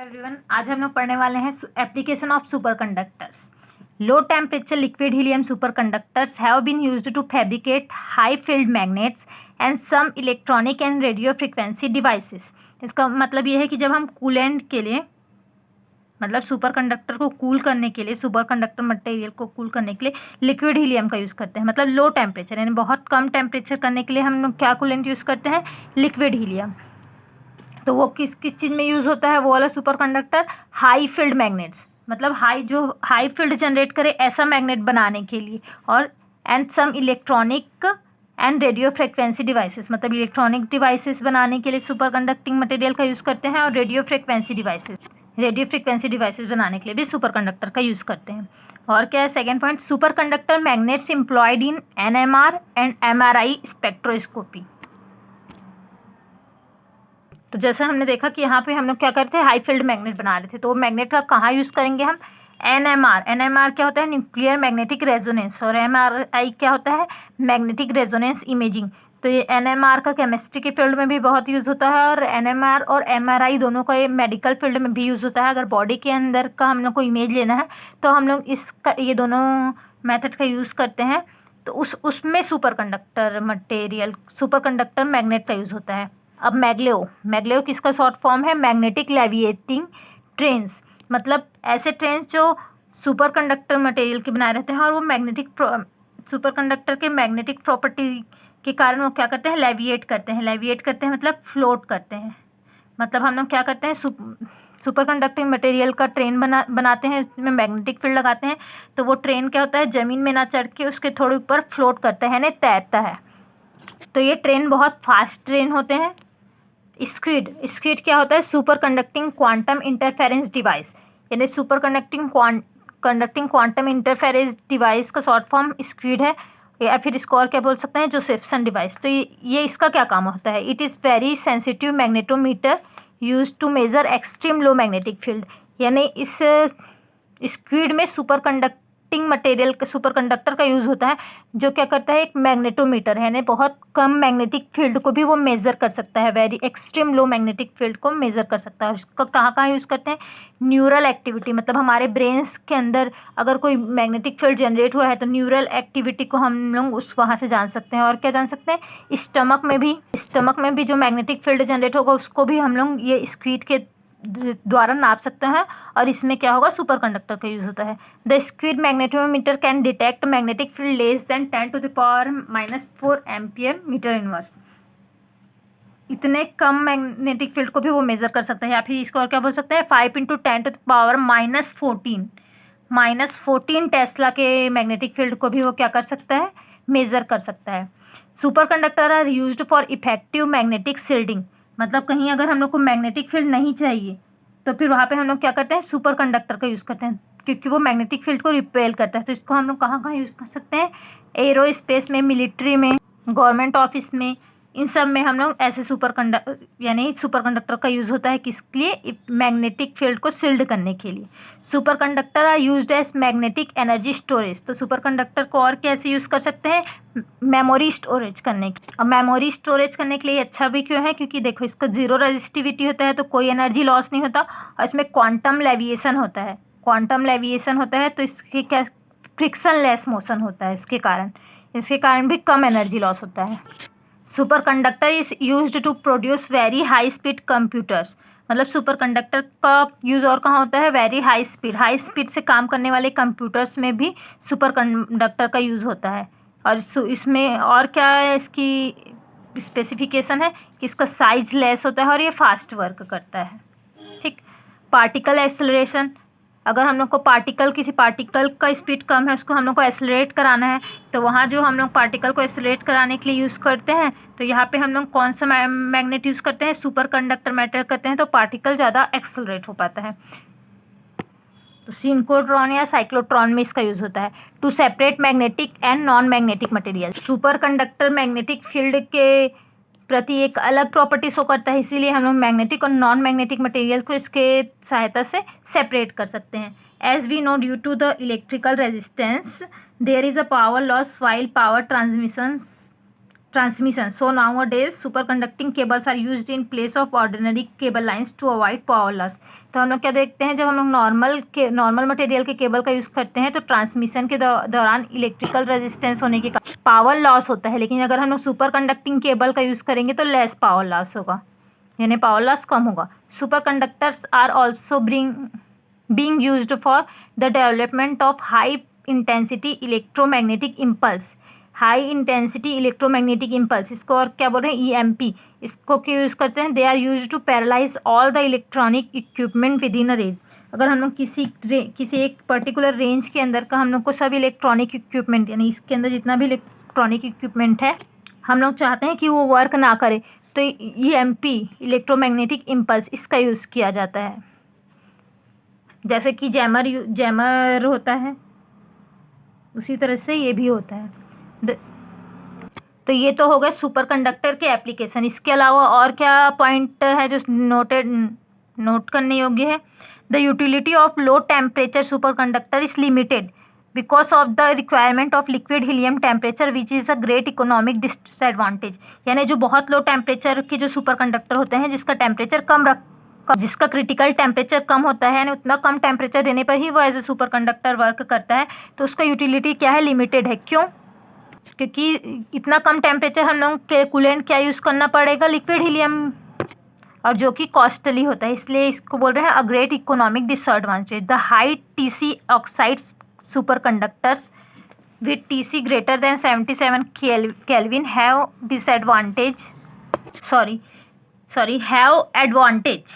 Everyone, आज हम लोग पढ़ने वाले हैं application of super conductors. Low temperature liquid helium super conductors have been used to fabricate high field magnets and some electronic and radio frequency devices. इसका मतलब ये है कि जब हम कूलेंट के लिए मतलब सुपर कंडक्टर को कूल करने के लिए, सुपर कंडक्टर मटेरियल को कूल करने के लिए लिक्विड हीलियम का यूज़ करते हैं। मतलब लो टेम्परेचर यानी बहुत कम टेम्परेचर करने के लिए हम लोग क्या कूलेंट यूज़ करते हैं? Liquid helium. तो वो किस किस चीज़ में यूज़ होता है? वो वाला super conductor high field magnets, मतलब हाई फील्ड जनरेट करे ऐसा मैग्नेट बनाने के लिए, और and some electronic and radio frequency devices, मतलब इलेक्ट्रॉनिक डिवाइसेस बनाने के लिए सुपर कंडक्टिंग मटेरियल का यूज़ करते हैं, और रेडियो फ्रिक्वेंसी डिवाइसेस बनाने के लिए भी सुपर कंडक्टर का यूज़ करते हैं। और क्या है second point? Super conductor magnets employed in NMR and MRI spectroscopy. तो जैसे हमने देखा कि यहाँ पे हम लोग क्या करते हैं, हाई फील्ड मैग्नेट बना रहे थे, तो वो मैग्नेट का कहाँ यूज़ करेंगे हम? NMR क्या होता है? न्यूक्लियर मैग्नेटिक रेजोनेंस, और MRI क्या होता है? Magnetic resonance imaging. तो ये NMR का केमिस्ट्री के फील्ड में भी बहुत यूज़ होता है, और NMR और MRI दोनों का ये मेडिकल फील्ड में भी यूज़ होता है। अगर बॉडी के अंदर का हम लोग को इमेज लेना है तो हम लोग इसका ये दोनों मेथड का यूज़ करते हैं। तो उसमें सुपर कंडक्टर मैग्नेट का यूज़ होता है। अब मैग्लेव किसका शॉर्ट फॉर्म है? मैग्नेटिक लेविएटिंग ट्रेन्स, मतलब ऐसे ट्रेन्स जो सुपर कंडक्टर मटेरियल के बनाए रहते हैं, और वो सुपर कंडक्टर के मैग्नेटिक प्रॉपर्टी के कारण वो क्या करते हैं? लेविएट करते हैं मतलब फ्लोट करते हैं। मतलब हम लोग क्या करते हैं, सुपर कंडक्टिंग मटेरियल का ट्रेन बनाते हैं, उसमें मैग्नेटिक फील्ड लगाते हैं, तो वो ट्रेन क्या होता है, ज़मीन में ना चढ़ के उसके थोड़े ऊपर फ्लोट करता है, यानी तैरता है। तो ये ट्रेन बहुत फास्ट ट्रेन होते हैं। स्क्विड क्या होता है? Superconducting quantum interference device, यानी superconducting quantum interference device का शॉर्ट फॉर्म स्क्विड है, या फिर इसको और क्या बोल सकते हैं? Josephson device. तो ये इसका क्या काम होता है? It is very sensitive magnetometer use to measure extreme low magnetic field, यानी इस स्क्विड में सुपर कंडक्टर का यूज़ होता है, जो क्या करता है? एक मैग्नेटोमीटर है, यानी बहुत कम मैग्नेटिक फील्ड को भी वो मेज़र कर सकता है, very extreme low magnetic field को मेज़र कर सकता है। और इसको कहाँ कहाँ यूज़ करते हैं? न्यूरल एक्टिविटी, मतलब हमारे ब्रेन्स के अंदर अगर कोई मैग्नेटिक फील्ड जनरेट हुआ है तो न्यूरल एक्टिविटी को हम लोग वहाँ से जान सकते हैं। और क्या जान सकते हैं? स्टमक में भी जो मैग्नेटिक फील्ड जनरेट होगा उसको भी हम लोग ये स्क्विड के द्वारा नाप सकते हैं, और इसमें क्या होगा? सुपर कंडक्टर का यूज़ होता है। The squid magnetometer can detect magnetic field less than 10⁻⁻⁴ ampere metre inverse. इतने कम मैग्नेटिक फील्ड को भी वो मेज़र कर सकता है। या फिर इसको और क्या बोल सकते हैं? 5 × 10⁻⁻14 टेस्ला के मैग्नेटिक फील्ड को भी वो क्या कर सकता है? मेज़र कर सकता है। Super conductor are used for effective magnetic shielding, मतलब कहीं अगर हम लोग को मैग्नेटिक फील्ड नहीं चाहिए तो फिर वहाँ पे हम लोग क्या करते हैं? सुपर कंडक्टर का यूज़ करते हैं, क्योंकि वो मैग्नेटिक फील्ड को रिपेल करता है। तो इसको हम लोग कहाँ कहाँ यूज़ कर सकते हैं? एरोस्पेस में, मिलिट्री में, गवर्नमेंट ऑफिस में, इन सब में हम लोग ऐसे सुपर कंडक्टर का यूज़ होता है। किसके लिए? मैग्नेटिक फील्ड को शील्ड करने के लिए। Super conductor are used as magnetic energy storage, तो सुपर कंडक्टर को और कैसे यूज़ कर सकते हैं? मेमोरी स्टोरेज करने के। और मेमोरी स्टोरेज करने के लिए अच्छा भी क्यों है? क्योंकि देखो इसका जीरो रेजिस्टिविटी होता है, तो कोई एनर्जी लॉस नहीं होता, और इसमें क्वांटम लेविएशन होता है, तो इसके क्या फ्रिक्शन लेस मोशन होता है, इसके कारण भी कम एनर्जी लॉस होता है। Super conductor is used to produce very high speed computers, मतलब सुपर कंडक्टर का यूज़ और कहाँ होता है? वेरी हाई स्पीड से काम करने वाले कंप्यूटर्स में भी सुपर कंडक्टर का यूज़ होता है। और इसमें और क्या है? इसकी स्पेसिफिकेशन है कि इसका साइज लेस होता है और ये फास्ट वर्क करता है। ठीक। पार्टिकल एक्सेलरेशन, अगर हम लोग को किसी पार्टिकल का स्पीड कम है, उसको हम लोग को एक्सेलरेट कराना है, तो वहाँ जो हम लोग पार्टिकल को एक्सेलरेट कराने के लिए यूज़ करते हैं, तो यहाँ पे हम लोग कौन सा मैग्नेट यूज़ करते हैं? सुपर कंडक्टर मेटल करते हैं, तो पार्टिकल ज़्यादा एक्सेलरेट हो पाता है। तो सिंक्रोट्रॉन या साइक्लोट्रॉन में इसका यूज़ होता है to separate magnetic and non magnetic material. Super conductor magnetic field के प्रति एक अलग प्रॉपर्टी शो करता है, इसीलिए हम लोग मैग्नेटिक और नॉन मैग्नेटिक मटेरियल को इसके सहायता से सेपरेट कर सकते हैं। As we know, due to the electrical resistance there is a power loss while power transmission transmission. So nowadays superconducting cables are used in place of ordinary cable lines to avoid power loss. तो हम लोग क्या देखते हैं, जब हम लोग normal material के केबल का यूज़ करते हैं तो ट्रांसमिशन के दौरान इलेक्ट्रिकल रेजिस्टेंस होने के कारण पावर लॉस होता है, लेकिन अगर हम लोग सुपर कंडक्टिंग केबल का यूज़ करेंगे तो लेस पावर लॉस होगा, यानी पावर लॉस कम होगा. Super conductors are also being used for the development of high intensity electromagnetic impulse. High intensity electromagnetic impulse, इसको और क्या बोल रहे हैं, EMP, इसको क्यों यूज़ करते हैं. They are use to paralyse all the electronic equipment within a range. अगर हम लोग किसी एक पर्टिकुलर रेंज के अंदर का हम लोग को सब इलेक्ट्रॉनिक इक्विपमेंट, यानी इसके अंदर जितना भी इलेक्ट्रॉनिक इक्विपमेंट है हम लोग चाहते हैं कि वो वर्क ना करे, तो EMP इलेक्ट्रोमैग्नेटिक इम्पल्स इसका यूज़ किया जाता है. जैसे कि जैमर होता है, उसी तरह से ये भी होता है. तो ये तो हो गए सुपर कंडक्टर के एप्लीकेशन. इसके अलावा और क्या पॉइंट है जो नोट करने योग्य है. The utility of low temperature super conductor is limited because of the requirement of liquid helium temperature which is a great economic disadvantage. यानी जो बहुत लो टेम्परेचर के जो सुपर कंडक्टर होते हैं जिसका क्रिटिकल टेम्परेचर कम होता है, यानी उतना कम टेम्परेचर देने पर ही वो as a super conductor work करता है, तो उसका यूटिलिटी क्या है, लिमिटेड है. क्यों? क्योंकि इतना कम टेम्परेचर हम लोग के कूलेंट क्या यूज़ करना पड़ेगा, लिक्विड हीलियम, और जो कि कॉस्टली होता है, इसलिए इसको बोल रहे हैं a great economic disadvantage. The high TC oxide super conductors with TC greater than 77 Kelvin have advantage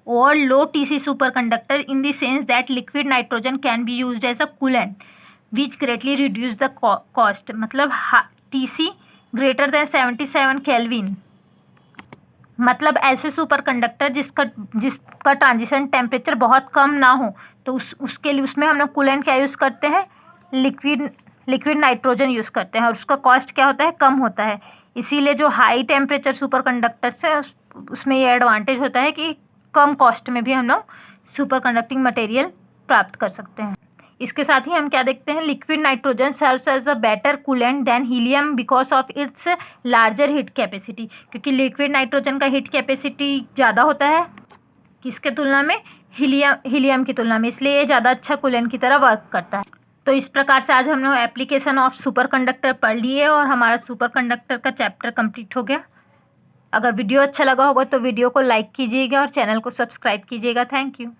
over low TC superconductor in the sense that liquid nitrogen can be used as a coolant which greatly reduce the cost. मतलब TC greater than 77 Kelvin, मतलब ऐसे super conductor जिसका transition temperature बहुत कम ना हो, तो उसके लिए उसमें हम लोग कूलेंट क्या यूज़ करते हैं, लिक्विड नाइट्रोजन यूज़ करते हैं, और उसका कॉस्ट क्या होता है, कम होता है. इसीलिए जो हाई टेम्परेचर सुपर कंडक्टर्स है उसमें ये एडवांटेज होता है कि कम कॉस्ट में भी हम लोग सुपर कंडक्टिंग मटेरियल प्राप्त कर सकते हैं. इसके साथ ही हम क्या देखते हैं, liquid nitrogen serves as a better coolant than helium because of its larger heat capacity. क्योंकि लिक्विड नाइट्रोजन का हीट कैपेसिटी ज़्यादा होता है किसके तुलना में, हीलियम की तुलना में, इसलिए ये ज़्यादा अच्छा कूलेंट की तरह वर्क करता है. तो इस प्रकार से आज हम लोग एप्लीकेशन ऑफ सुपर कंडक्टर पढ़ लिए और हमारा सुपर कंडक्टर का चैप्टर कंप्लीट हो गया. अगर वीडियो अच्छा लगा होगा तो वीडियो को लाइक कीजिएगा और चैनल को सब्सक्राइब कीजिएगा. Thank you.